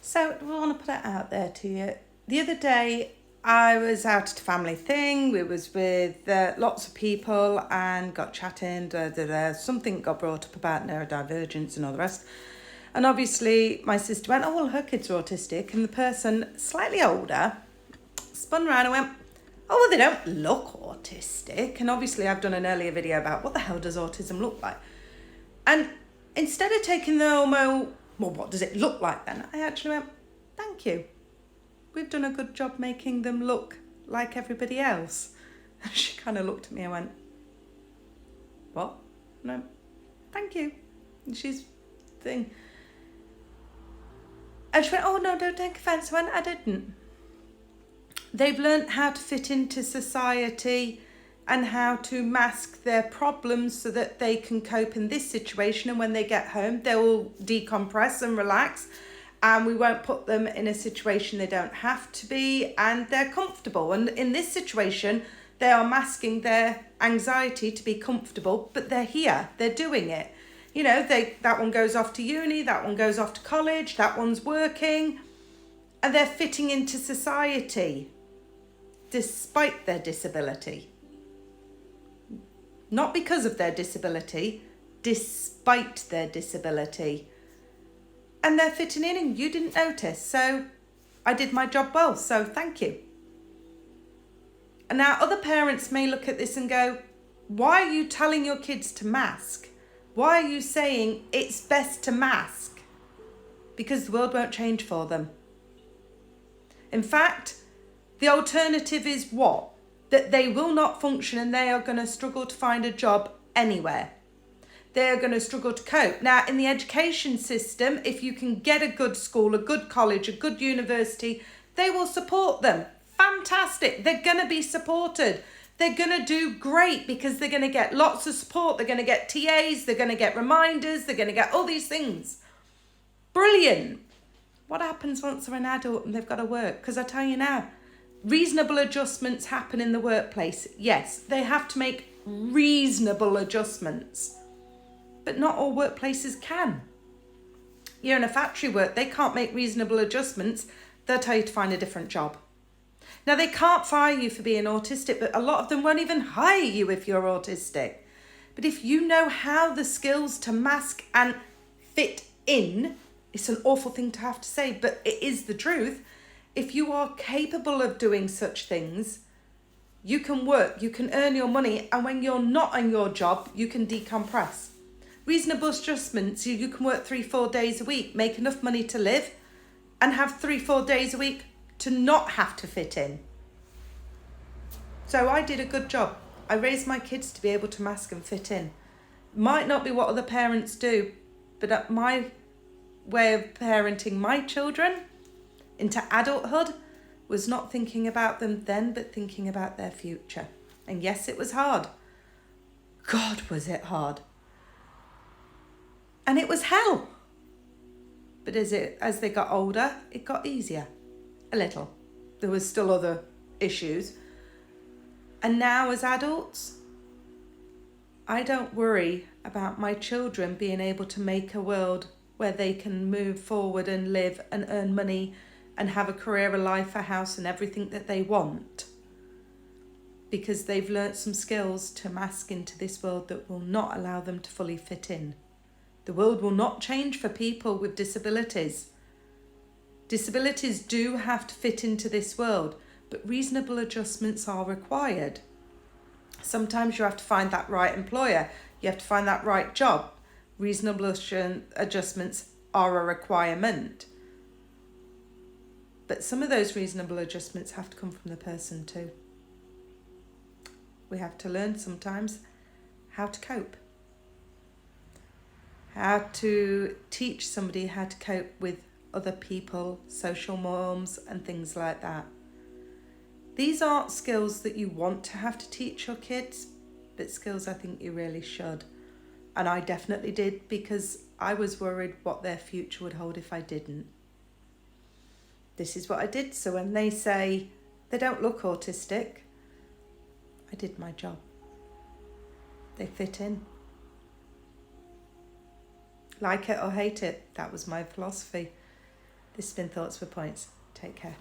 So we want to put it out there to you. The other day, I was out at a family thing. We was with lots of people and got chatting. Something got brought up about neurodivergence and all the rest. And obviously, my sister went, "Oh, well, her kids are autistic." And the person, slightly older, spun around and went, "Oh, well, they don't look autistic." And obviously, I've done an earlier video about what the hell does autism look like. And instead of taking the well, what does it look like then? I actually went, "Thank you. We've done a good job making them look like everybody else." And she kind of looked at me and went, "What?" No, "Thank you." And she's thing. And she went, "Oh, no, don't take offence." I went, "I didn't." They've learnt how to fit into society and how to mask their problems so that they can cope in this situation. And when they get home, they will decompress and relax. And we won't put them in a situation they don't have to be. And they're comfortable. And in this situation, they are masking their anxiety to be comfortable. But they're here. They're doing it. You know, that one goes off to uni. That one goes off to college. That one's working. And they're fitting into society despite their disability. Not because of their disability, despite their disability. And they're fitting in and you didn't notice. So I did my job well, so thank you. And now other parents may look at this and go, "Why are you telling your kids to mask? Why are you saying it's best to mask?" Because the world won't change for them. In fact, the alternative is what? That they will not function and they are going to struggle to find a job anywhere. They are going to struggle to cope. Now, in the education system, if you can get a good school, a good college, a good university, they will support them. Fantastic. They're going to be supported. They're going to do great because they're going to get lots of support. They're going to get TAs. They're going to get reminders. They're going to get all these things. Brilliant. What happens once they're an adult and they've got to work? Because I tell you now, reasonable adjustments happen in the workplace. Yes, they have to make reasonable adjustments. But not all workplaces can. You're in a factory work, they can't make reasonable adjustments. They'll tell you to find a different job. Now, they can't fire you for being autistic, but a lot of them won't even hire you if you're autistic. But if you know how the skills to mask and fit in, it's an awful thing to have to say, but it is the truth. If you are capable of doing such things, you can work, you can earn your money, and when you're not on your job, you can decompress. Reasonable adjustments, you can work 3-4 days a week, make enough money to live, and have 3-4 days a week to not have to fit in. So I did a good job. I raised my kids to be able to mask and fit in. Might not be what other parents do, but my way of parenting my children into adulthood was not thinking about them then, but thinking about their future. And yes, it was hard. God, was it hard. And it was hell. But as they got older, it got easier. A little. There was still other issues. And now as adults, I don't worry about my children being able to make a world where they can move forward and live and earn money and have a career, a life, a house and everything that they want. Because they've learnt some skills to mask into this world that will not allow them to fully fit in. The world will not change for people with disabilities. Disabilities do have to fit into this world, but reasonable adjustments are required. Sometimes you have to find that right employer. You have to find that right job. Reasonable adjustments are a requirement. But some of those reasonable adjustments have to come from the person too. We have to learn sometimes how to cope. How to teach somebody how to cope with other people, social norms and things like that. These aren't skills that you want to have to teach your kids, but skills I think you really should. And I definitely did because I was worried what their future would hold if I didn't. This is what I did. So when they say they don't look autistic, I did my job. They fit in. Like it or hate it, that was my philosophy. This has been Thoughts with Points. Take care.